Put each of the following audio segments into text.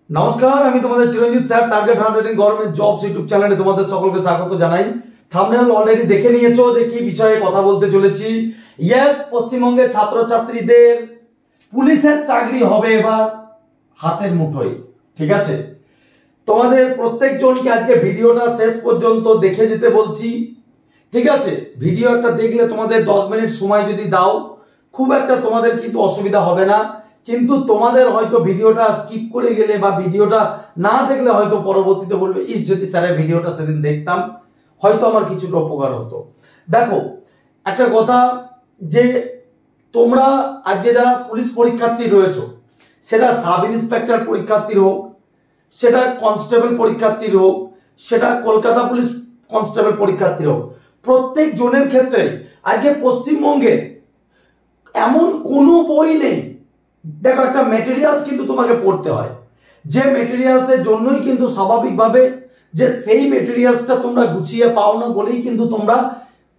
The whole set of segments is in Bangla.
নমস্কার, আমি তোমাদের চিরঞ্জিত sir. Target হান্ড্রেডিং government jobs YouTube চ্যানেলে তোমাদের সকলকে স্বাগত জানাই। থাম্বনেল অলরেডি দেখে নিয়েছো যে কি বিষয়ে কথা বলতে চলেছি। ইয়েস, পশ্চিমবঙ্গের ছাত্রছাত্রীদের পুলিশের চাকরি হবে এবার হাতের মুঠোয়। ঠিক আছে, তোমাদের প্রত্যেকজনকে আজকে ভিডিওটা শেষ পর্যন্ত দেখে যেতে বলছি। ঠিক আছে, ভিডিও একটা দেখলে তোমাদের 10 মিনিট সময় যদি দাও, খুব একটা তোমাদের কিন্তু অসুবিধা হবে না। কিন্তু তোমাদের হয়তো ভিডিওটা স্কিপ করে গেলে বা ভিডিওটা না দেখলে হয়তো পরবর্তীতে বলবে, ইস যদি স্যারের ভিডিওটা সেদিন দেখতাম হয়তো আমার কিছুটা উপকার হতো। দেখো একটা কথা, যে তোমরা আজকে যারা পুলিশ পরীক্ষার্থী রয়েছো, সেটা সাব ইন্সপেক্টর পরীক্ষার্থীর হোক, সেটা কনস্টেবল পরীক্ষার্থীর হোক, সেটা কলকাতা পুলিশ কনস্টেবল পরীক্ষার্থীর হোক, প্রত্যেক জনের ক্ষেত্রে আজকে পশ্চিমবঙ্গে এমন কোনো বই নেই। দেখো, একটা মেটেরিয়ালস কিন্তু তোমাকে পড়তে হয়, যে মেটেরিয়ালসের জন্যই কিন্তু স্বাভাবিকভাবে যে সেই মেটেরিয়ালসটা তোমরা গুছিয়ে পাও না বলেই কিন্তু তোমরা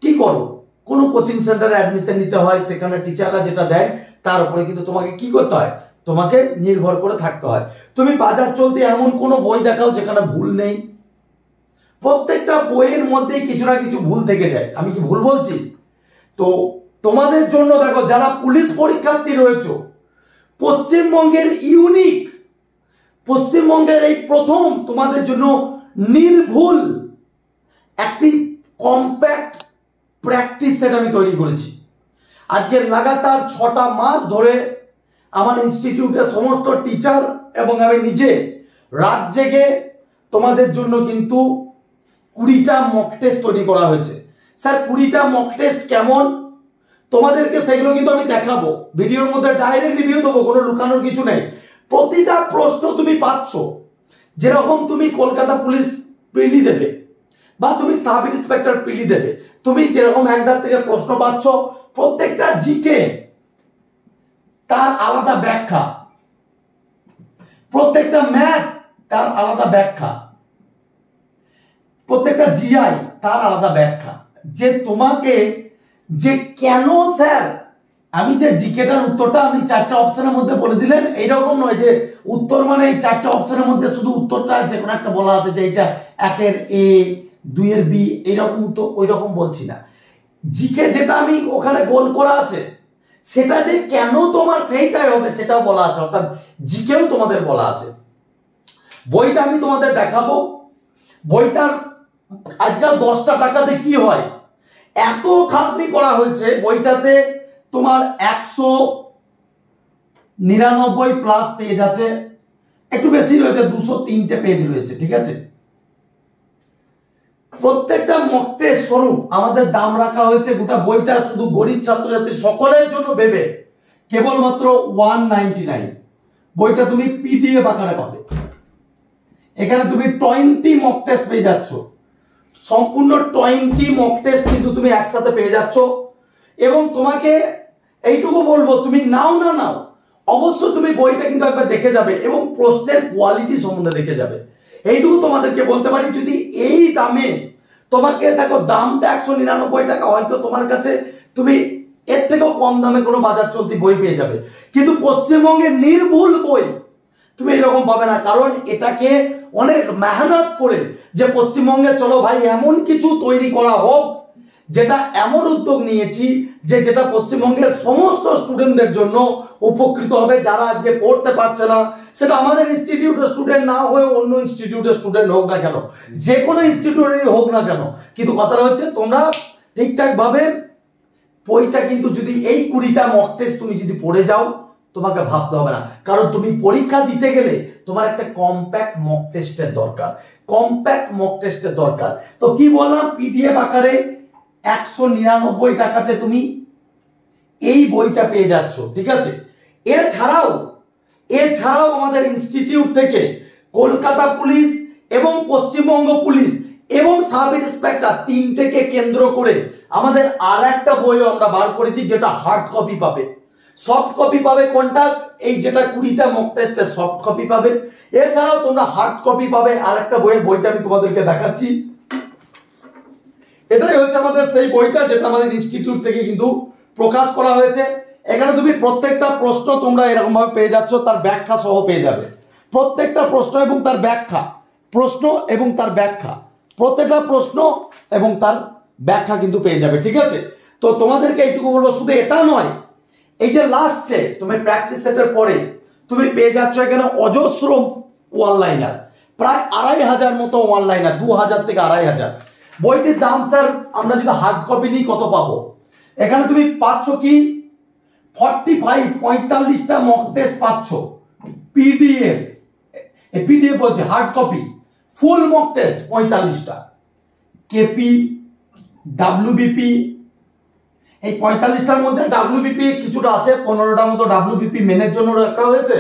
কি করো, কোনো কোচিং সেন্টারে অ্যাডমিশন নিতে হয়, সেখানে টিচাররা যেটা দেয় তার উপরে কিন্তু তোমাকে কি করতে হয়, তোমাকে নির্ভর করে থাকতে হয়। তুমি বাজার চলতে এমন কোনো বই দেখাও যেখানে ভুল নেই। প্রত্যেকটা বইয়ের মধ্যেই কিছু না কিছু ভুল থেকে যায়। আমি কি ভুল বলছি? তো তোমাদের জন্য দেখো, যারা পুলিশ পরীক্ষার্থী রয়েছে, পশ্চিমবঙ্গের ইউনিক, পশ্চিমবঙ্গের এই প্রথম তোমাদের জন্য নির্ভুল একটি কম্প্যাক্ট প্র্যাকটিস সেট আমি তৈরি করেছি। আজকের লাগাতার 6টা মাস ধরে আমার ইনস্টিটিউটের সমস্ত টিচার এবং আমি নিজে রাত জেগে তোমাদের জন্য কিন্তু 20টা মক টেস্ট তৈরি করা হয়েছে। স্যার 20টা মক টেস্ট কেমন, তোমাদেরকে সেগুলো কিন্তু আমি দেখাবো ভিডিওর মধ্যে, ডাইরেক্ট রিভিউ দেবো, কোনো লুকানোর কিছু নেই। প্রতিটা প্রশ্ন তুমি পাচ্ছ, যেরকম তুমি কলকাতা পুলিশ প্রিলি দেবে বা তুমি সাব ইন্সপেক্টর প্রিলি দেবে, তুমি যেরকম একদার থেকে প্রশ্ন পাচ্ছ, প্রত্যেকটা জিকে তার আলাদা ব্যাখ্যা, প্রত্যেকটা ম্যাথ তার আলাদা ব্যাখ্যা, প্রত্যেকটা জিআই তার আলাদা ব্যাখ্যা। যে তোমাকে যে কেন স্যার আমি যে জিকেটার উত্তরটা আপনি 4টা অপশনের মধ্যে বলে দিলেন, এইরকম নয় যে উত্তর মানে এই 4টা অপশনের মধ্যে শুধু উত্তরটা যে কোনো একটা বলা আছে যে এটা 1-এর এ 2-এর বি, এইরকম তো ওই রকম বলছি না। জিকে যেটা আমি ওখানে গোল করা আছে সেটা যে কেন তোমার সেইটাই হবে সেটাও বলা আছে, অর্থাৎ জিকেও তোমাদের বলা আছে। বইটা আমি তোমাদের দেখাবো। বইটার আজকাল 10টা টাকাতে কি হয়, এত খাটনি করা হয়েছে বইটাতে। তোমার 199 প্লাস পেজ আছে, একটু বেশি রয়েছে, 203টে পেজ রয়েছে। ঠিক আছে, প্রত্যেকটা মক টেস্ট স্বরূপ আমাদের দাম রাখা হয়েছে গোটা বইটা শুধু গরিব ছাত্রছাত্রী সকলের জন্য ভেবে কেবলমাত্র 199। বইটা তুমি পিডিএফ আকারে পাবে। এখানে তুমি 20 মক টেস্ট পেয়ে যাচ্ছ, সম্পূর্ণ 20 মক টেস্ট কিন্তু তুমি একসাথে পেয়ে যাচ্ছ। এবং তোমাকে এইটুকু বলবো, তুমি নাও না নাও, অবশ্যই তুমি বইটা কিন্তু একবার দেখে যাবে এবং প্রশ্নের কোয়ালিটি সম্বন্ধে দেখে যাবে। এইটুকু তোমাদেরকে বলতে পারি। যদি এই দামে তোমাকে, দেখো দামটা 199 টাকা, হয়তো তোমার কাছে তুমি এর থেকেও কম দামে কোনো বাজার চলতি বই পেয়ে যাবে, কিন্তু পশ্চিমবঙ্গের নির্ভুল বই তুমি এরকম পাবে না। কারণ এটাকে অনেক মেহনত করে যে পশ্চিমবঙ্গে চলো ভাই এমন কিছু তৈরি করা হোক, যেটা এমন উদ্যোগ নিয়েছি যে যেটা পশ্চিমবঙ্গের সমস্ত স্টুডেন্টদের জন্য উপকৃত হবে। যারা আজকে পড়তে পারছে না, সেটা আমাদের ইনস্টিটিউটের স্টুডেন্ট না হয়ে অন্য ইনস্টিটিউটের স্টুডেন্ট হোক না কেন, যে কোনো ইনস্টিটিউটেরই হোক না কেন, কিন্তু কথাটা হচ্ছে তোমরা ঠিকঠাক ভাবে বইটা কিন্তু যদি এই 20টা মক টেস্ট তুমি যদি পড়ে যাও, তোমাকে ভাবতে হবে না। কারণ তুমি পরীক্ষা দিতে গেলে তোমার একটা কম্প্যাক্ট মক টেস্টের দরকার, কম্প্যাক্ট মক টেস্টের দরকার। তো কি বললাম, পিডিএফ আকারে 199 টাকাতে তুমি এই বইটা পেয়ে যাচ্ছ। ঠিক আছে, এছাড়াও আমাদের ইনস্টিটিউট থেকে কলকাতা পুলিশ এবং পশ্চিমবঙ্গ পুলিশ এবং সাব ইন্সপেক্টর 3টেকে কেন্দ্র করে আমাদের আর একটা বইও আমরা বার করেছি, যেটা হার্ড কপি পাবে। সফট কপি পাবে কোনটা, এই যেটা 20টা মক টেস্টের সফট কপি পাবে। এছাড়াও তোমরা হার্ড কপি পাবে আর একটা বইটা আমি তোমাদেরকে দেখাচ্ছি। এটাই হচ্ছে আমাদের সেই বইটা, যেটা আমাদের ইনস্টিটিউট থেকে কিন্তু প্রকাশ করা হয়েছে। এখানে তুমি প্রত্যেকটা প্রশ্ন তোমরা এরকম ভাবে পেয়ে যাচ্ছ, তার ব্যাখ্যা সহ পেয়ে যাবে। প্রত্যেকটা প্রশ্ন এবং তার ব্যাখ্যা, প্রশ্ন এবং তার ব্যাখ্যা, প্রত্যেকটা প্রশ্ন এবং তার ব্যাখ্যা কিন্তু পেয়ে যাবে। ঠিক আছে, তো তোমাদেরকে এইটুকু বলবো, শুধু এটা নয়, এই যে লাস্টে তুমি প্র্যাকটিস সেটের পরে তুমি পেয়ে যাচ্ছ এখানে অজস্র ওয়ান লাইনার, প্রায় 2500 মতো ওয়ান লাইনার, 2000 থেকে 2500। বইটির দাম স্যার আমরা যদি হার্ড কপি নিই কত পাবো? এখানে তুমি পাচ্ছ কি 45টা মক টেস্ট পাচ্ছ, পিডিএফ, পিডিএফ বলছে hard copy, full mock test 45টা, কেপি, ডাব্লিউবিপি, এই 45টার মধ্যে ডাব্লিউবিপি কিছুটা আছে, 15টার মতো ডাব্লিউবিপি মেনের জন্য রাখা হয়েছে,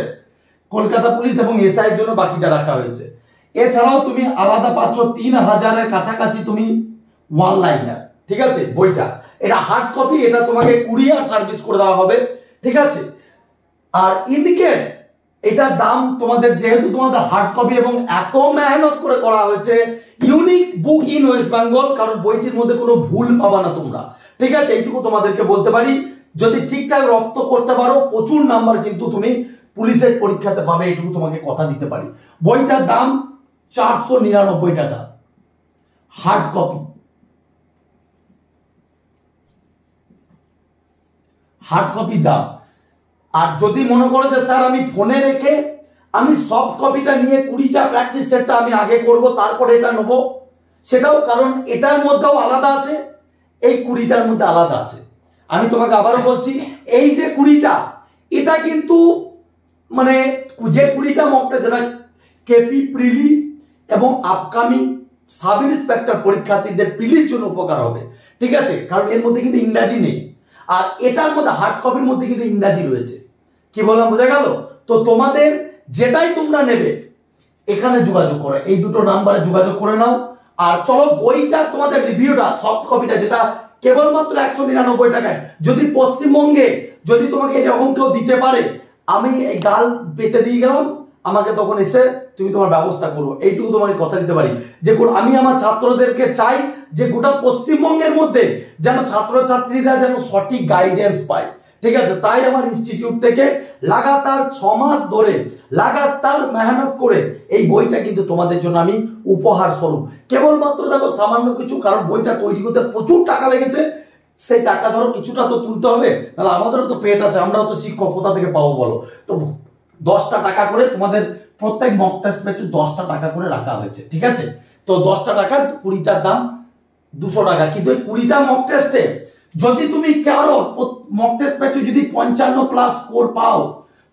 কলকাতা পুলিশ এবং এসআই এর জন্য বাকিটা রাখা হয়েছে। এছাড়াও তুমি আলাদা পাচ্ছ 3000-এর কাছাকাছি তুমি ওয়ান লাইনার। ঠিক আছে, বইটা এটা হার্ড কপি, এটা তোমাকে কুরিয়ার সার্ভিস করে দেওয়া হবে। ঠিক আছে, আর ইনকেস এটার দাম তোমাদের, যেহেতু তোমাদের হার্ড কপি এবং এত মেহনত করে করা হয়েছে, unique book in West Bengal, কারণ বইটির মধ্যে কোনো ভুল পাবা না তোমরা। ঠিক আছে, এইটুকু তোমাদেরকে বলতে পারি, যদি ঠিকঠাক রপ্ত করতে পারো প্রচুর নাম্বার কিন্তু তুমি পুলিশের পরীক্ষাতে পাবে, এইটুকু তোমাকে কথা দিতে পারি। বইটার দাম 499 টাকা হার্ড কপি, হার্ড কপি দাম। আর যদি মনে করো যে স্যার আমি ফোনে রেখে আমি সফট কপিটা নিয়ে 20টা প্র্যাকটিস সেটটা আমি আগে করব তারপরে এটা নেবো, সেটাও, কারণ এটার মধ্যেও আলাদা আছে, এই 20টার মধ্যে আলাদা আছে। আমি তোমাকে আবারও বলছি, এই যে 20টা, এটা কিন্তু মানে যে 20টা মক টেস্ট, যেটা কেপি, প্রিলি এবং আপকামিং সাব ইন্সপেক্টর পরীক্ষার্থীদের প্রিলির জন্য উপকার হবে। ঠিক আছে, কারণ এর মধ্যে কিন্তু ইংরাজি নেই, আর এটার মধ্যে হার্ড কপির মধ্যে কিন্তু ইংরাজি রয়েছে। কি বললাম, বোঝা গেল? তো তোমাদের যেটাই তোমরা নেবে এখানে যোগাযোগ করো, এই দুটো নাম্বারে যোগাযোগ করে নাও। আর চলো বইটা তোমাদের রিভিউটা, সফট কপিটা, যেটা কেবলমাত্র 199 টাকায়, যদি পশ্চিমবঙ্গে যদি তোমাকে এরকম কেউ দিতে পারে, আমি এই গাল পেতে দিয়ে গেলাম, আমাকে তখন এসে তুমি তোমার ব্যবস্থা করো, এইটুকু তোমাকে কথা দিতে পারি। যে আমি আমার ছাত্রদেরকে চাই যে গোটা পশ্চিমবঙ্গের মধ্যে যেন ছাত্রছাত্রীরা যেন সঠিক গাইডেন্স পায়। ঠিক আছে, তাই আমার ইনস্টিটিউট থেকে লাগাতার 6 মাস ধরে লাগাতার মেহনত করে এই বইটা কিন্তু তোমাদের জন্য আমি উপহার স্বরূপ, কেবলমাত্র দেখো সামান্য কিছু, কারণ বইটা তৈরি করতে প্রচুর টাকা লেগেছে, সেই টাকা ধরো কিছুটা তো তুলতে হবে, নাহলে আমাদেরও তো পেট আছে, আমরাও তো শিক্ষক, কোথা থেকে পাবো বলো? তো 10টা টাকা করে তোমাদের প্রত্যেক মক টেস্ট পেছু 10টা টাকা করে রাখা হয়েছে। ঠিক আছে, তো 10টা টাকার 20টার দাম 200 টাকা, কিন্তু এই 20টা মক টেস্টে যদি তুমি কারো মক টেস্ট পেছু যদি 55+ স্কোর পাও,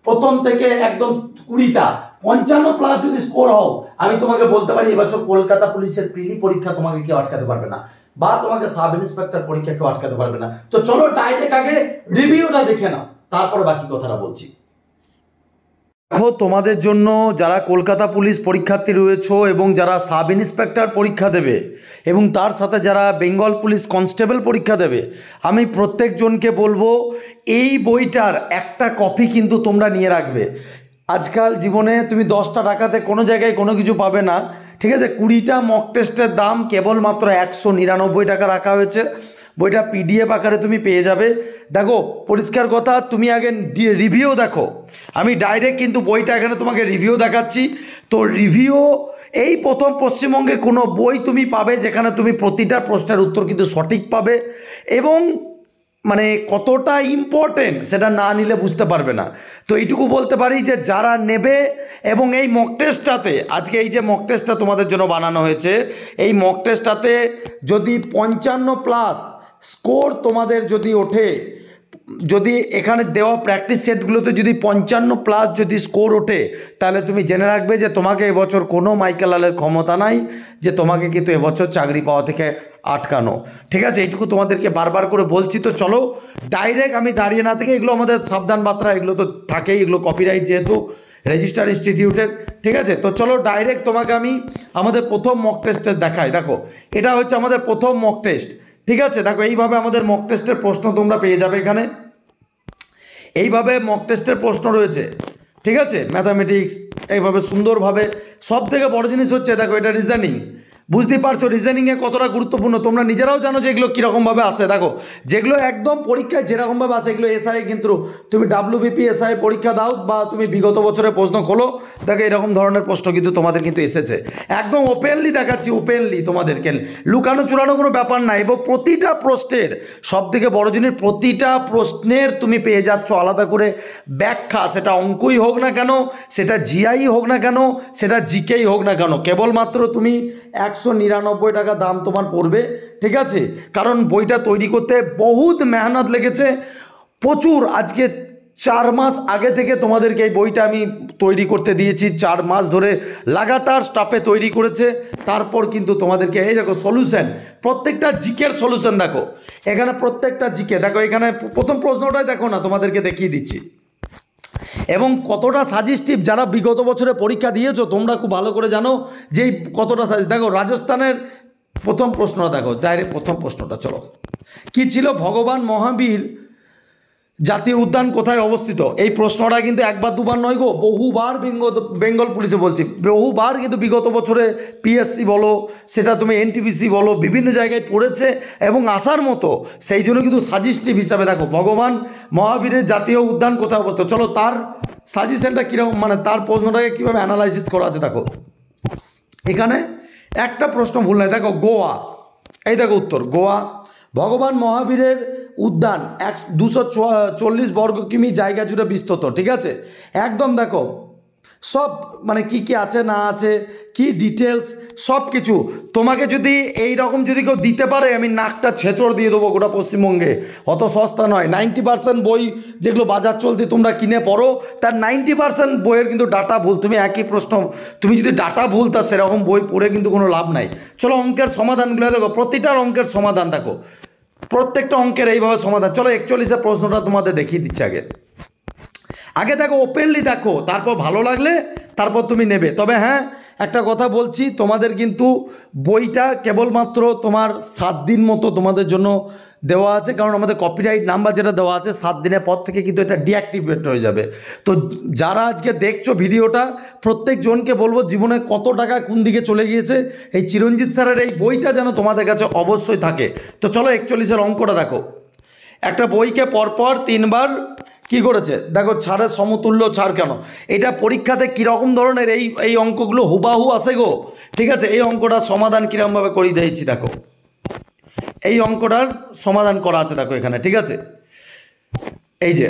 প্রথম থেকে একদম 20টা 55+ যদি স্কোর হও, আমি তোমাকে বলতে পারি এবছর কলকাতা পুলিশের প্রিলি পরীক্ষা তোমাকে কেউ আটকাতে পারবে না, বা তোমাকে সাব ইন্সপেক্টর পরীক্ষা কেউ আটকাতে পারবে না। তো চলো ডাইরেক্ট আগে রিভিউটা দেখে নাও, তারপরে বাকি কথাটা বলছি। দেখো, তোমাদের জন্য যারা কলকাতা পুলিশ পরীক্ষার্থী রয়েছে এবং যারা সাব ইন্সপেক্টর পরীক্ষা দেবে এবং তার সাথে যারা বেঙ্গল পুলিশ কনস্টেবল পরীক্ষা দেবে, আমি প্রত্যেকজনকে বলবো এই বইটার একটা কপি কিন্তু তোমরা নিয়ে রাখবে। আজকাল জীবনে তুমি 10টা টাকাতে কোনো জায়গায় কোনো কিছু পাবে না। ঠিক আছে, 20টা মক টেস্টের দাম কেবলমাত্র 199 টাকা রাখা হয়েছে। বইটা পিডিএফ আকারে তুমি পেয়ে যাবে। দেখো, পরিষ্কার কথা, তুমি আগে রিভিউ দেখো, আমি ডাইরেক্ট কিন্তু বইটা এখানে তোমাকে রিভিউ দেখাচ্ছি। তো রিভিউ, এই প্রথম পশ্চিমবঙ্গে কোনো বই তুমি পাবে যেখানে তুমি প্রতিটা প্রশ্নের উত্তর কিন্তু সঠিক পাবে, এবং মানে কতটা ইম্পর্টেন্ট সেটা না নিলে বুঝতে পারবে না। তো এইটুকু বলতে পারি যে যারা নেবে, এবং এই মক টেস্টটাতে, আজকে এই যে মক টেস্টটা তোমাদের জন্য বানানো হয়েছে, এই মক টেস্টটাতে যদি 55+ স্কোর তোমাদের যদি ওঠে, যদি এখানে দেওয়া প্র্যাকটিস সেটগুলোতে যদি 55+ যদি স্কোর ওঠে, তাহলে তুমি জেনে রাখবে যে তোমাকে এবছর কোনো মাইকেল লালের ক্ষমতা নাই যে তোমাকে কিন্তু এবছর চাকরি পাওয়া থেকে আটকানো। ঠিক আছে, এইটুকু তোমাদেরকে বারবার করে বলছি। তো চলো ডাইরেক্ট আমি দাঁড়িয়ে না থেকে, এগুলো আমাদের সাবধান বার্তা, এগুলো তো থাকেই, এগুলো কপিরাইট যেহেতু রেজিস্টার ইনস্টিটিউটের। ঠিক আছে, তো চলো ডাইরেক্ট তোমাকে আমি আমাদের প্রথম মক টেস্টের দেখাই। দেখো, এটা হচ্ছে আমাদের প্রথম মক টেস্ট। ঠিক আছে, দেখো এইভাবে আমাদের মক টেস্টের প্রশ্ন তোমরা পেয়ে যাবে এখানে, এইভাবে মক টেস্টের প্রশ্ন রয়েছে। ঠিক আছে, ম্যাথামেটিক্স এইভাবে সুন্দরভাবে। সব থেকে বড় জিনিস হচ্ছে দেখো, এটা রিজনিং, বুঝতেই পারছো রিজনিংয়ে কতটা গুরুত্বপূর্ণ, তোমরা নিজেরাও জানো যে এগুলো কীরকমভাবে আসে। দেখো যেগুলো একদম পরীক্ষায় যেরকমভাবে আসে এগুলো এসআই, কিন্তু তুমি WBP এসআই পরীক্ষা দাও বা তুমি বিগত বছরের প্রশ্ন খোলো, দেখো এরকম ধরনের প্রশ্ন কিন্তু তোমাদের কিন্তু এসেছে। একদম ওপেনলি দেখাচ্ছি, ওপেনলি তোমাদেরকে, লুকানো চুরানো কোনো ব্যাপার নাই। এবং প্রতিটা প্রশ্নের সবথেকে বড় জিনিস, প্রতিটা প্রশ্নের তুমি পেয়ে যাচ্ছ আলাদা করে ব্যাখ্যা, সেটা অঙ্কই হোক না কেন, সেটা জিআই হোক না কেন, সেটা জিকেই হোক না কেন, কেবলমাত্র তুমি 199 টাকা দাম তোমার পড়বে, ঠিক আছে। কারণ বইটা তৈরি করতে বহুত মেহনত লেগেছে, প্রচুর। আজকে 4 মাস আগে থেকে তোমাদেরকে এই বইটা আমি তৈরি করতে দিয়েছি, 4 মাস ধরে লাগাতার স্টাফে তৈরি করেছে। তারপর কিন্তু তোমাদেরকে এই দেখো সলিউশন, প্রত্যেকটা জিকের সলিউশন দেখো এখানে, প্রত্যেকটা জিকে দেখো এখানে। প্রথম প্রশ্নটাই দেখো না, তোমাদেরকে দেখিয়ে দিচ্ছি। এবং কতটা সাজেস্টিভ, যারা বিগত বছরে পরীক্ষা দিয়েছো তোমরা খুব ভালো করে জানো যে এই কতটা দেখো রাজস্থানের প্রথম প্রশ্নটা দেখো, ডাইরেক্ট প্রথম প্রশ্নটা চলো কি ছিল, ভগবান মহাবীর জাতীয় উদ্যান কোথায় অবস্থিত। এই প্রশ্নটা কিন্তু একবার দুবার নয় গো, বহুবার বেঙ্গল পুলিশে বলছি, বহুবার কিন্তু বিগত বছরে পিএসসি বলো, সেটা তুমি এনটিপিসি বলো, বিভিন্ন জায়গায় পড়েছে এবং আসার মতো। সেই জন্য কিন্তু সাজেস্টিভ হিসাবে দেখো ভগবান মহাবীরের জাতীয় উদ্যান কোথায় অবস্থিত। চলো তার সাজেশনটা কীরকম, মানে তার প্রশ্নটাকে কীভাবে অ্যানালাইসিস করা আছে দেখো। এখানে একটা প্রশ্ন ভুল নাই, দেখো গোয়া, এই দেখো উত্তর গোয়া। ভগবান মহাবীরের উদ্যান 240 বর্গ কিমি জায়গা জুড়ে বিস্তৃত, ঠিক আছে। একদম দেখো সব মানে কি কি আছে না আছে, কি ডিটেলস সব কিছু তোমাকে যদি এই রকম যদি কেউ দিতে পারে, আমি নাকটা ছেঁচড় দিয়ে দেবো গোটা পশ্চিমবঙ্গে। অত সস্তা নয়। 90% বই যেগুলো বাজার চলতি তোমরা কিনে পড়ো, তার 90% বইয়ের কিন্তু ডাটা ভুল। তুমি একই প্রশ্ন, তুমি যদি ডাটা ভুল, তা সেরকম বই পড়ে কিন্তু কোনো লাভ নাই। চলো অঙ্কের সমাধানগুলো দেখো, প্রতিটা অঙ্কের সমাধান দেখো, প্রত্যেকটা অঙ্কের এইভাবে সমাধান। চলো 41 প্রশ্নটা তোমাদের দেখিয়ে দিচ্ছি। আগে দেখো ওপেনলি দেখো, তারপর ভালো লাগলে তারপর তুমি নেবে। তবে হ্যাঁ একটা কথা বলছি, তোমাদের কিন্তু বইটা কেবলমাত্র তোমার 7 দিন মতো তোমাদের জন্য দেওয়া আছে, কারণ আমাদের কপিরাইট নাম্বার যেটা দেওয়া আছে 7 দিনের পর থেকে কিন্তু এটা ডিঅ্যাক্টিভেট হয়ে যাবে। তো যারা আজকে দেখছো ভিডিওটা, প্রত্যেকজনকে বলবো জীবনে কত টাকা কোন দিকে চলে গিয়েছে, এই চিরঞ্জিত স্যারের এই বইটা যেন তোমাদের কাছে অবশ্যই থাকে। তো চলো 41 অঙ্কটা দেখো। একটা বইকে পরপর 3 বার কি করেছে দেখো, ছাড়ের সমতুল্য ছাড় কেন। এটা পরীক্ষাতে কীরকম ধরনের এই অঙ্কগুলো হুবাহু আসে গো, ঠিক আছে। এই অঙ্কটার সমাধান কীরকমভাবে করিয়ে দিয়েছি দেখো, এই অঙ্কটার সমাধান করা আছে দেখো এখানে, ঠিক আছে। এই যে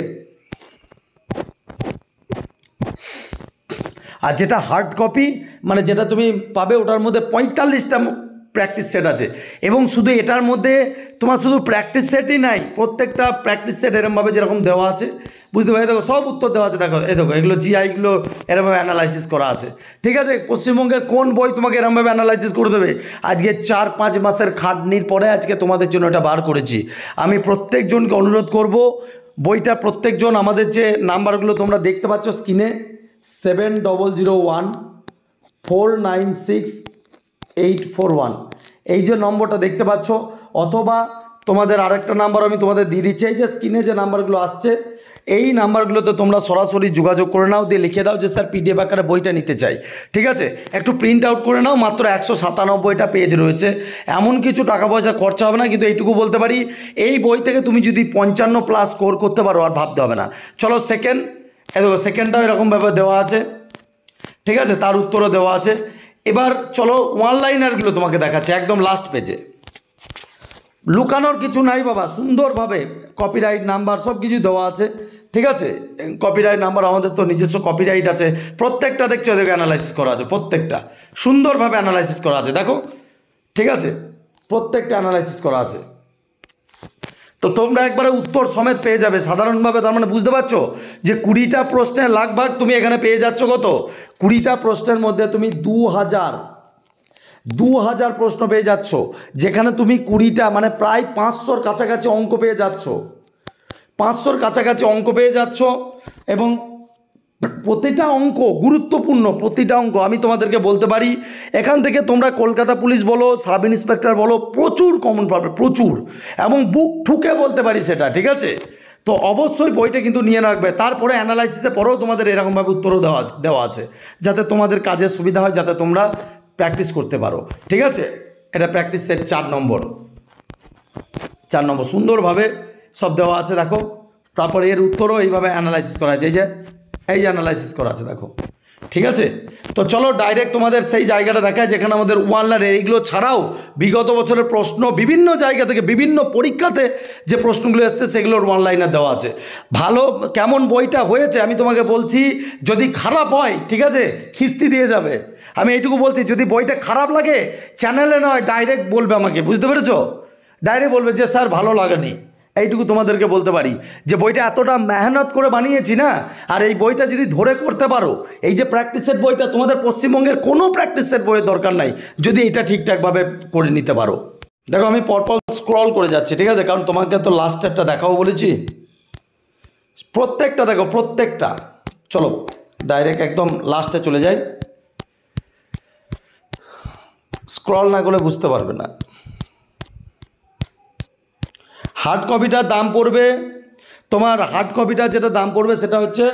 আর যেটা হার্ড কপি মানে যেটা তুমি পাবে, ওটার মধ্যে 45টা প্র্যাকটিস সেট আছে। এবং শুধু এটার মধ্যে তোমার শুধু প্র্যাকটিস সেটই নাই, প্রত্যেকটা প্র্যাকটিস সেট এরমভাবে যেরকম দেওয়া আছে, বুঝতে পারি দেখো সব উত্তর দেওয়া আছে দেখো। এই দেখো এগুলো জিআইগুলো এরমভাবে অ্যানালাইসিস করা আছে, ঠিক আছে। পশ্চিমবঙ্গের কোন বই তোমাকে এরমভাবে অ্যানালাইসিস করে দেবে? আজকে 4-5 মাসের খাটনির পরে আজকে তোমাদের জন্য এটা বার করেছি। আমি প্রত্যেকজনকে অনুরোধ করব, বইটা প্রত্যেকজন, আমাদের যে নাম্বারগুলো তোমরা দেখতে পাচ্ছ স্ক্রিনে, 7001496841, এই যে নম্বরটা দেখতে পাচ্ছ, অথবা তোমাদের আরেকটা নাম্বার আমি তোমাদের দিয়ে দিচ্ছি, এই যে স্ক্রিনে যে নাম্বারগুলো আসছে, এই নাম্বারগুলোতে তোমরা সরাসরি যোগাযোগ করে নাও, দিয়ে লিখে দাও যে স্যার পিডিএফ আকারে বইটা নিতে চাই, ঠিক আছে। একটু প্রিন্ট আউট করে নাও, মাত্র 197টা পেজ রয়েছে, এমন কিছু টাকা পয়সা খরচা হবে না। কিন্তু এইটুকু বলতে পারি, এই বই থেকে তুমি যদি 55+ স্কোর করতে পারো আর ভাবতে হবে না। চলো সেকেন্ড, দেখো সেকেন্ডটাও এরকমভাবে দেওয়া আছে, ঠিক আছে, তার উত্তরও দেওয়া আছে। এবার চলো ওয়ান লাইনারগুলো তোমাকে দেখাচ্ছে একদম লাস্ট পেজে। লুকানোর কিছু নাই বাবা, সুন্দরভাবে কপিরাইট নাম্বার সব কিছু দেওয়া আছে, ঠিক আছে। কপিরাইট নাম্বার, আমাদের তো নিজস্ব কপিরাইট আছে, প্রত্যেকটা দেখছো দেখো অ্যানালাইসিস করা আছে, প্রত্যেকটা সুন্দরভাবে অ্যানালাইসিস করা আছে দেখো, ঠিক আছে, প্রত্যেকটা অ্যানালাইসিস করা আছে। তো তোমরা একবারে উত্তর সমেত পেয়ে যাবে সাধারণভাবে। তার মানে বুঝতে পারছো যে 20টা প্রশ্নের লাখভাগ তুমি এখানে পেয়ে যাচ্ছ কত, 20টা প্রশ্নের মধ্যে তুমি 2000 প্রশ্ন পেয়ে যাচ্ছ, যেখানে তুমি 20টা মানে প্রায় 500-র কাছাকাছি অঙ্ক পেয়ে যাচ্ছ, 500-র কাছাকাছি অঙ্ক পেয়ে যাচ্ছ। এবং প্রতিটা অঙ্ক গুরুত্বপূর্ণ, প্রতিটা অঙ্ক আমি তোমাদেরকে বলতে পারি, এখান থেকে তোমরা কলকাতা পুলিশ বলো, সাব ইন্সপেক্টর বলো, প্রচুর কমন পাবে, প্রচুর, এবং বুক ঠুকে বলতে পারি সেটা, ঠিক আছে। তো অবশ্যই বইটা কিন্তু নিয়ে রাখবে। তারপরে অ্যানালাইসিসের পরেও তোমাদের এরকমভাবে উত্তরও দেওয়া আছে, যাতে তোমাদের কাজের সুবিধা হয়, যাতে তোমরা প্র্যাকটিস করতে পারো। ঠিক আছে, এটা প্র্যাকটিস সেট 4 নম্বর সুন্দরভাবে সব দেওয়া আছে দেখো। তারপরে এর উত্তরও এইভাবে অ্যানালাইসিস করা আছে, এই যে অ্যানালাইসিস করা আছে দেখো। ঠিক আছে, তো চলো ডাইরেক্ট তোমাদের সেই জায়গাটা দেখায় যেখানে আমাদের ওয়ান লাইনের এইগুলো ছাড়াও বিগত বছরের প্রশ্ন বিভিন্ন জায়গা থেকে বিভিন্ন পরীক্ষাতে যে প্রশ্নগুলো এসছে সেগুলোর ওয়ান লাইনার দেওয়া আছে। ভালো কেমন বইটা হয়েছে আমি তোমাকে বলছি, যদি খারাপ হয় ঠিক আছে খিস্তি দিয়ে যাবে। আমি এইটুকু বলছি, যদি বইটা খারাপ লাগে চ্যানেলে নয় ডাইরেক্ট বলবে আমাকে, বুঝতে পেরেছো? ডাইরেক্ট বলবে যে স্যার ভালো লাগেনি। এইটুকু তোমাদেরকে বলতে পারি যে বইটা এতটা মেহনত করে বানিয়েছি না, আর এই বইটা যদি ধরে করতে পারো, এই যে প্র্যাকটিস সেট বইটা তোমাদের পশ্চিমবঙ্গের কোনো প্র্যাকটিস সেট বইয়ের দরকার নাই যদি এটা ঠিকঠাকভাবে করে নিতে পারো। দেখো আমি পরপর স্ক্রল করে যাচ্ছি, ঠিক আছে, কারণ তোমাকে তো লাস্টেরটা দেখাবো বলেছি। প্রত্যেকটা দেখো, প্রত্যেকটা। চলো ডাইরেক্ট একদম লাস্টে চলে যাই, স্ক্রল না করলে বুঝতে পারবে না। হার্ড কপিটার দাম পড়বে তোমার, হার্ড কপিটার যেটা দাম পড়বে সেটা হচ্ছে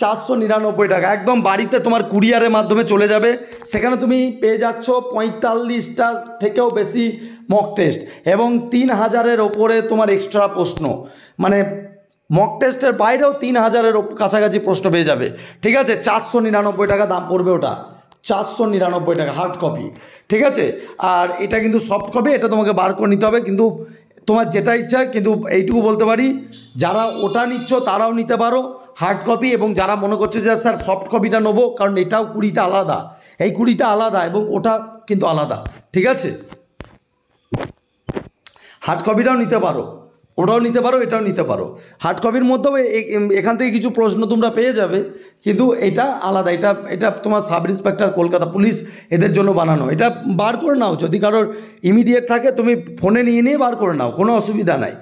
499 টাকা। একদম বাড়িতে তোমার কুরিয়ারের মাধ্যমে চলে যাবে, সেখানে তুমি পেয়ে যাচ্ছ 45টা থেকেও বেশি মক টেস্ট এবং 3000-এর ওপরে তোমার এক্সট্রা প্রশ্ন, মানে মক টেস্টের বাইরেও 3000-এর কাছাকাছি প্রশ্ন পেয়ে যাবে। ঠিক আছে, 499 টাকা দাম পড়বে ওটা, 499 টাকা হার্ড কপি। ঠিক আছে, আর এটা কিন্তু সফট কপি, এটা তোমাকে বার করে নিতে হবে, কিন্তু তোমার যেটা ইচ্ছা। কিন্তু এইটুকু বলতে পারি, যারা ওটা নিচ্ছ তারাও নিতে পারো হার্ড কপি, এবং যারা মনে করছে যে স্যার সফট কপিটা নেবো, কারণ এটাও 20টা আলাদা, এই 20টা আলাদা এবং ওটা কিন্তু আলাদা। ঠিক আছে, হার্ড কপিটাও নিতে পারো, ওটাও নিতে পারো, এটাও নিতে পারো। হার্ড কপির মধ্যেও এখান থেকে কিছু প্রশ্ন তোমরা পেয়ে যাবে, কিন্তু এটা আলাদা। এটা তোমার সাব ইন্সপেক্টর কলকাতা পুলিশ এদের জন্য বানানো। এটা বার করে নাও, যদি কারোর ইমিডিয়েট থাকে তুমি ফোনে নিয়ে বার করে নাও, কোনো অসুবিধা নাই।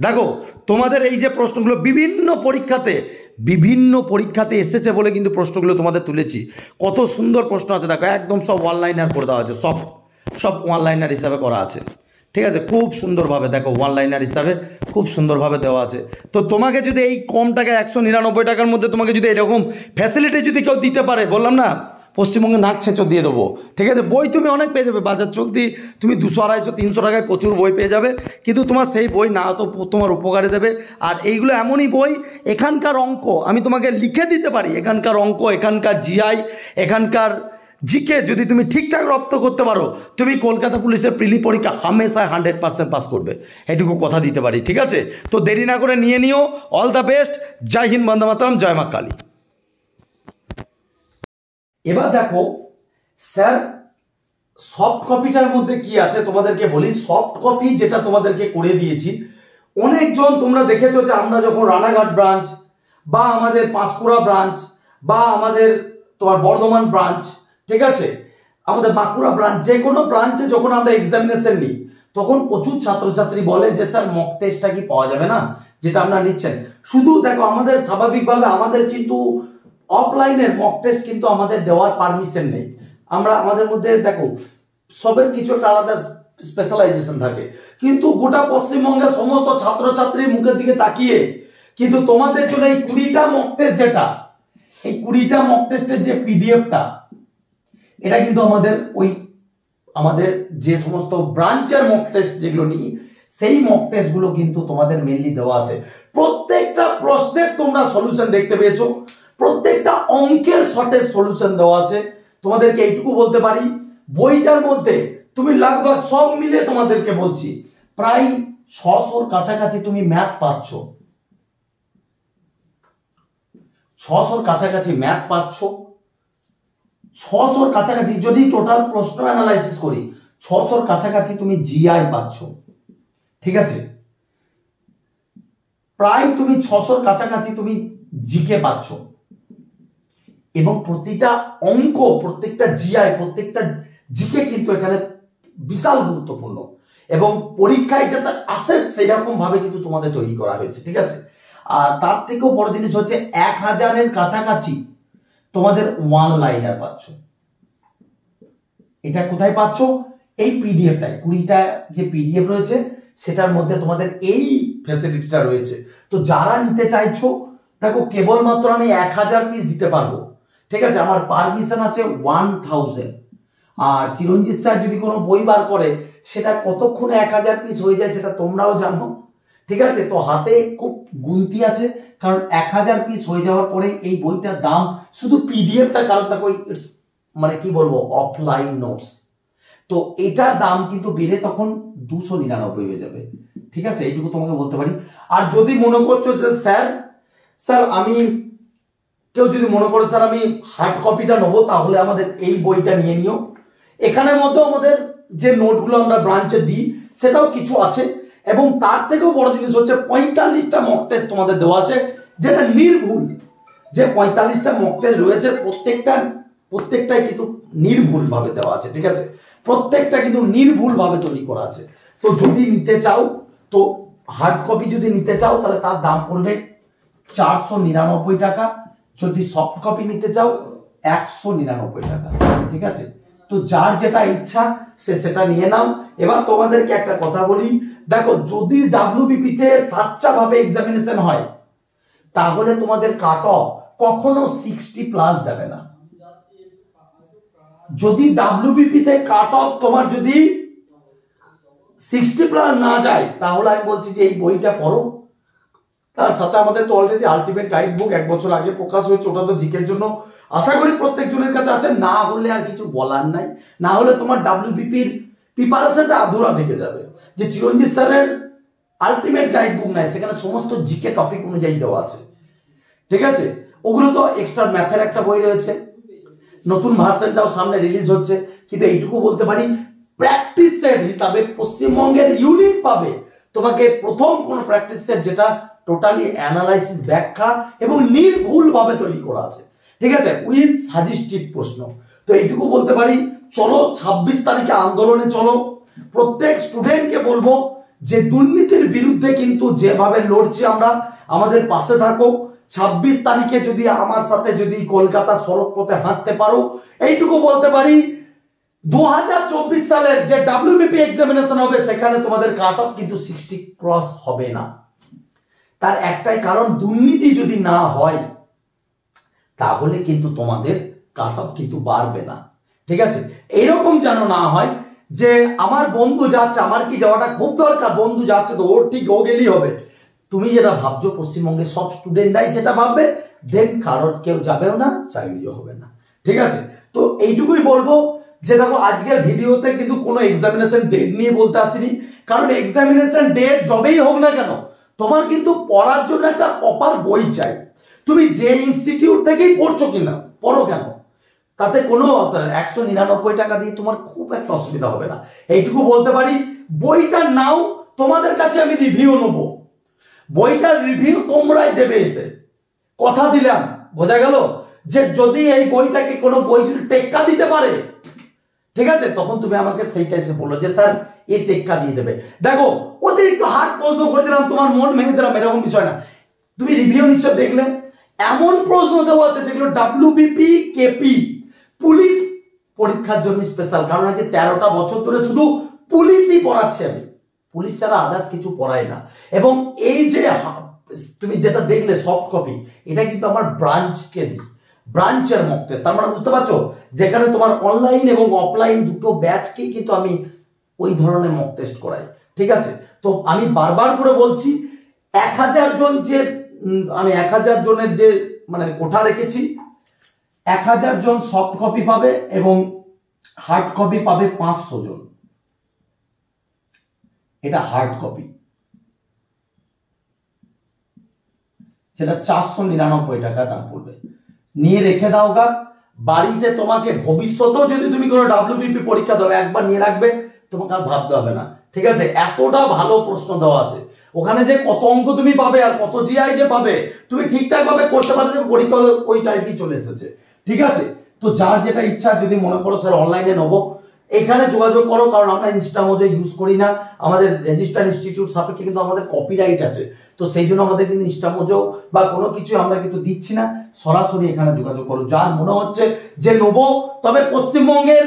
দেখো তোমাদের এই যে প্রশ্নগুলো বিভিন্ন পরীক্ষাতে এসেছে বলে কিন্তু প্রশ্নগুলো তোমাদের তুলেছি। কত সুন্দর প্রশ্ন আছে দেখো, একদম সব ওয়ান লাইনার করে দেওয়া আছে, সব ওয়ান লাইনার হিসাবে করা আছে। ঠিক আছে, খুব সুন্দরভাবে দেখো ওয়ান লাইনার হিসাবে খুব সুন্দরভাবে দেওয়া আছে। তো তোমাকে যদি এই কম টাকায় 199 টাকার মধ্যে তোমাকে যদি এরকম ফ্যাসিলিটি যদি কেউ দিতে পারে, বললাম না পশ্চিমবঙ্গে নাক ছেঁচো দিয়ে দেবো। ঠিক আছে, বই তুমি অনেক পেয়ে যাবে, বাজার চলতি তুমি 200, 250, 300 টাকায় প্রচুর বই পেয়ে যাবে, কিন্তু তোমার সেই বই না তো তোমার উপকারে দেবে। আর এইগুলো এমনই বই, এখানকার অঙ্ক আমি তোমাকে লিখে দিতে পারি, এখানকার অঙ্ক, এখানকার জিআই, এখানকার জিকে যদি তুমি ঠিকঠাক রপ্ত করতে পারো, তুমি কলকাতা পুলিশের প্রিলি পরীক্ষা হামেশায় 100% পাস করবে, এটুকু কথা দিতে পারি। ঠিক আছে, তো দেরি না করে নিয়ে নিও। All the best. জয় হিন্দ, বন্দে মাতরম, জয় মা কালী। এবার দেখো স্যার সফট কপিটার মধ্যে কি আছে তোমাদেরকে বলি। সফট কপি যেটা তোমাদেরকে করে দিয়েছি, অনেকজন তোমরা দেখেছো যে আমরা যখন রানাঘাট ব্রাঞ্চ বা আমাদের পাঁশকুড়া ব্রাঞ্চ বা আমাদের তোমার বর্ধমান ব্রাঞ্চ, ঠিক আছে, আমাদের বাঁকুড়া ব্রাঞ্চ, যে কোনো ব্রাঞ্চে যখন আমরা এক্সামিনেশন নিই, তখন প্রচুর ছাত্রছাত্রী বলে যে স্যার মক টেস্টটা কি পাওয়া যাবে না, যেটা আপনারা নিচ্ছেন। শুধু দেখো আমাদের স্বাভাবিকভাবে আমাদের কিন্তু অফলাইনের মক টেস্ট কিন্তু আমাদের দেওয়ার পারমিশন নেই। আমাদের মধ্যে দেখো সবের কিছু একটা আলাদা স্পেশালাইজেশন থাকে, কিন্তু গোটা পশ্চিমবঙ্গের সমস্ত ছাত্রছাত্রীর মুখের দিকে তাকিয়ে কিন্তু তোমাদের জন্য এই 20টা মক টেস্ট, যেটা এই 20টা মক টেস্টের যে পিডিএফটা, এটা কিন্তু আমাদের যে সমস্ত ব্রাঞ্চের মক টেস্ট যেগুলো নিই, সেই মক টেস্ট গুলো কিন্তু তোমাদের মেনলি দেওয়া আছে। প্রত্যেকটা প্রশ্নের তোমরা সলিউশন দেখতে পেয়েছো, প্রত্যেকটা অঙ্কের সঠিক সলিউশন দেওয়া আছে। তোমাদেরকে এইটুকু বলতে পারি, বইটার মধ্যে তুমি লাগভাগ সব মিলে তোমাদেরকে বলছি প্রায় 600-র কাছাকাছি তুমি ম্যাথ পাচ্ছ, 600-র কাছাকাছি ম্যাথ পাচ্ছ, 600-র কাছাকাছি যদি টোটাল প্রশ্ন অ্যানালাইসিস করি 600-র কাছাকাছি তুমি জিআই পাচ্ছ। ঠিক আছে, প্রায় তুমি 600-র কাছাকাছি তুমি জিকে পাচ্ছ, এবং প্রতিটা অঙ্ক, প্রত্যেকটা জিআই, প্রত্যেকটা জিকে কিন্তু এখানে বিশাল গুরুত্বপূর্ণ, এবং পরীক্ষায় যাতে আসে সেরকম ভাবে কিন্তু তোমাদের তৈরি করা হয়েছে। ঠিক আছে, আর তার থেকেও বড় জিনিস হচ্ছে 1000-এর কাছাকাছি তোমাদের ওয়ান লাইনার পাচ্ছ। এটা কোথায় পাচ্ছ? এই পিডিএফটাই, 20টা যে পিডিএফ রয়েছে সেটার মধ্যে তোমাদের এই ফ্যাসিলিটিটা রয়েছে। তো যারা নিতে চাইছো, দেখো কেবলমাত্র আমি 1000 পিস দিতে পারবো। ঠিক আছে, আমার পারমিশন আছে 1000, আর চিরঞ্জিত স্যার যদি কোনো বই বার করে সেটা কতক্ষণে 1000 পিস হয়ে যায় সেটা তোমরাও জানো, ঠিক আছে। তো হাতে খুব গুনতি আছে, কারণ 1000 পিস হয়ে যাওয়ার পরে এই বইটার দাম শুধু পিডিএফটা, কারণ দেখো মানে কি বলবো অফলাইন নোটস, তো এটার দাম কিন্তু বেড়ে তখন 299 হয়ে যাবে, ঠিক আছে, এইটুকু তোমাকে বলতে পারি। আর যদি মনে করছো যে স্যার আমি কেউ যদি মনে করে স্যার আমি হার্ড কপিটা নেবো, তাহলে আমাদের এই বইটা নিয়ে নিও। এখানের মধ্যে আমাদের যে নোটগুলো আমরা ব্রাঞ্চে দিই সেটাও কিছু আছে, এবং তার থেকেও বড় জিনিস হচ্ছে 45টা মক টেস্ট তোমাদের দেওয়া আছে, যেটা নির্ভুল। যে 45টা মক টেস্ট রয়েছে প্রত্যেকটাই কিন্তু নির্ভুল ভাবে দেওয়া আছে, ঠিক আছে, প্রত্যেকটা কিন্তু নির্ভুল ভাবে তৈরি করা আছে। তো যদি নিতে চাও, তো হার্ড কপি যদি নিতে চাও তাহলে তার দাম পড়বে 499 টাকা, যদি সফট কপি নিতে চাও 199 টাকা, ঠিক আছে। তো যার যেটা ইচ্ছা সে সেটা নিয়ে নাও। এবার তোমাদেরকে একটা কথা বলি, দেখো যদি ডাব্লিউবিপি তে সাচ্চা ভাবে এক্সামিনেশন হয় তাহলে তোমাদের কাট অফ কখনো 60+ যাবে না। যদি ডাব্লিউবিপি তে কাট অফ তোমার যদি 60+ না যায়, তাহলে আমি বলছি যে এই বইটা পড়ো। তার সাথে আমাদের তো অলরেডি আলটিমেট গাইড বুক 1 বছর আগে প্রকাশ হয়েছে, ওটা তো জিকের জন্য আশা করি প্রত্যেকজনের কাছে আছে। না হলে আর কিছু বলার নাই, না হলে তোমার ডাব্লিউবিপির প্রিপারেশনটা আধুরা থেকে যাবে। যে চিরঞ্জিত স্যারের আলটিমেট গাইড বুক নাই, সেখানে সমস্ত জিকে টপিক অনুযায়ী দেওয়া আছে, ঠিক আছে। ওগুলো তো এক্সট্রা ম্যাথের একটা বই রয়েছে, নতুন ভার্সনটাও সামনে রিলিজ হচ্ছে। কিন্তু এইটুকু বলতে পারি প্র্যাকটিস সেট হিসাবে পশ্চিমবঙ্গের ইউনিক পাবে তোমাকে প্রথম কোন প্র্যাকটিস সেট যেটা টোটালি অ্যানালাইসিস, ব্যাখ্যা এবং নির্ভুল ভাবে তৈরি করা আছে, ঠিক আছে, উইথ সাজেস্টিভ প্রশ্ন। তো এইটুকু বলতে পারি, চলো 26 তারিখে আন্দোলনে চলো। প্রত্যেক স্টুডেন্টকে বলবো যে দুর্নীতির বিরুদ্ধে কিন্তু যেভাবে লড়ছি আমরা, আমাদের পাশে থাকো। 26 তারিখে যদি আমার সাথে যদি কলকাতা সড়ক পথে হাঁটতে পারো, এইটুকু বলতে পারি 2024 সালের যে ডাব্লিউবিপি এক্সামিনেশন হবে সেখানে তোমাদের কাট অফ কিন্তু 60 ক্রস হবে না। তার একটাই কারণ, দুর্নীতি যদি না হয় তাহলে কিন্তু তোমাদের কাট অফ কিন্তু বাড়বে না, ঠিক আছে। এইরকম যেন না হয় যে আমার বন্ধু যাচ্ছে, আমার কি যাওয়াটা খুব দরকার, বন্ধু যাচ্ছে তো ওর ঠিক ও গেলেই হবে। তুমি যেটা ভাবছো পশ্চিমবঙ্গের সব স্টুডেন্টরাই সেটা ভাববে, দেন কারোর কেউ যাবেও না, চাইলেও হবে না, ঠিক আছে। তো এইটুকুই বলবো যে দেখো আজকের ভিডিওতে কিন্তু কোনো এক্সামিনেশন ডেট নিয়ে বলতে আসিনি, কারণ এক্সামিনেশন ডেট যবেই হোক না কেন তোমার কিন্তু পড়ার জন্য একটা প্রপার বই চাই। তুমি যে ইনস্টিটিউট থেকেই পড়ছো কিনা পড়ো কেন, তাতে কোনো 199 টাকা দিয়ে তোমার খুব একটা অসুবিধা হবে না। এইটুকু বলতে পারি, বইটা নাও, তোমাদের কাছে আমি রিভিউ নেব, বইটার রিভিউ তোমরাই দেবে এসে, কথা দিলাম। বোঝা গেল যে যদি এই বইটাকে কোনো বই যদি টেক্কা দিতে পারে, ঠিক আছে, তখন তুমি আমাকে সেইটা এসে বলো যে স্যার এ টেক্কা দিয়ে দেবে। দেখো অতিরিক্ত হার্ড প্রশ্ন করে দিলাম, তোমার মন ভেঙে দিলাম, এরকম বিষয় না। তুমি রিভিউ নিশ্চয় দেখলে, এমন প্রশ্ন দেওয়া আছে যেগুলো ডাব্লিউবিপি, কেপি, পুলিশ পরীক্ষার জন্য স্পেশাল। কারণ আজ 13টা বছর ধরে শুধু পুলিশই পড়াচ্ছি আমি, পুলিশ ছাড়া আদার্স কিছু পড়াই না। এবং এই যে তুমি যেটা দেখলে সফট কপি, এটা কিন্তু আমার ব্রাঞ্চকে দিই, ব্রাঞ্চের মক টেস্ট। তার মানে বুঝতে পারছো, যেখানে তোমার অনলাইন এবং অফলাইন দুটো ব্যাচকেই কিন্তু আমি ওই ধরনের মক টেস্ট করাই, ঠিক আছে। তো আমি বারবার করে বলছি, 1000 জন যে আমি 1000 জনের যে মানে কোঠা রেখেছি, 1000 জন সফট কপি পাবে এবং হার্ড কপি পাবে 500 জন। এটা হার্ড কপি, যেটা 499 টাকা দাম পড়বে। নিয়ে রেখে দাও গা বাড়িতে, তোমাকে ভবিষ্যতেও যদি তুমি কোনো ডাব্লিউবিপি পরীক্ষা দাও একবার নিয়ে রাখবে, তোমাকে আর ভাবতে হবে না, ঠিক আছে। এতটা ভালো প্রশ্ন দেওয়া আছে ওখানে, যে কত অঙ্ক তুমি পাবে আর কত জিআই যে পাবে, তুমি ঠিকঠাক ভাবে করতে পারবে, পরীক্ষা ওই টাইপই চলে এসেছে, ঠিক আছে। তো যার যেটা ইচ্ছা, যদি মনে করো স্যার অনলাইনে নেবো, এখানে যোগাযোগ করো, কারণ আমরা ইনস্টামোজো ইউজ করি না, আমাদের রেজিস্টার্ড ইনস্টিটিউট সাপেক্ষে কিন্তু আমাদের কপিরাইট আছে। তো সেই জন্য আমাদের কিন্তু ইনস্টামোজো বা কোনো কিছু আমরা কিন্তু দিচ্ছি না, সরাসরি এখানে যোগাযোগ করো। যার মনে হচ্ছে যে নেবো, তবে পশ্চিমবঙ্গের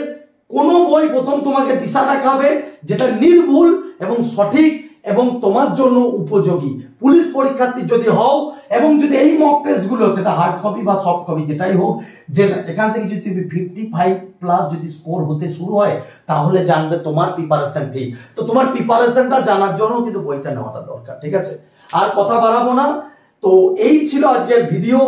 কোনো বই প্রথম তোমাকে দিশা দেখাবে যেটা নির্ভুল এবং সঠিক এবং তোমার জন্য উপযোগী। পুলিশ পরীক্ষার্থী যদি হও এবং যদি এই মক টেস্টগুলো, সেটা হার্ড কপি বা সফট কপি যেটাই হোক, যে এখান থেকে যদি তুমি 55+ যদি স্কোর হতে শুরু হয়, তাহলে জানবে তোমার প্রিপারেশন ঠিক। তো তোমার প্রিপারেশনটা জানার জন্য কিন্তু বইটা নেওয়াটা দরকার, ঠিক আছে? আর কথা বাড়াবো না। তো এই ছিল আজকের ভিডিও।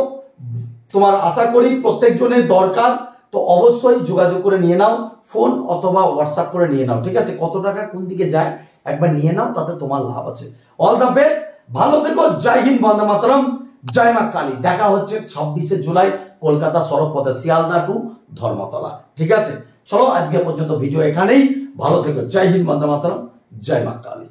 তোমার আশা করি প্রত্যেকজনের দরকার, তো অবশ্যই যোগাযোগ করে নিয়ে নাও, ফোন অথবা হোয়াটসঅ্যাপ করে নিয়ে নাও, ঠিক আছে? কত টাকা কোন দিকে যায় একবার নিয়ে নাও, তাতে তোমার লাভ আছে। অল দ্য বেস্ট, ভালো থেকো। জয় হিন্দ, বন্দে মাতরম, জয় মা কালী। দেখা হচ্ছে 26শে জুলাই কলকাতা সড়ক পথে, শিয়ালদা টু ধর্মতলা, ঠিক আছে? চলো আজকে পর্যন্ত ভিডিও এখানেই। ভালো থেকো। জয় হিন্দ, বন্দে মাতরম, জয় মা কালী।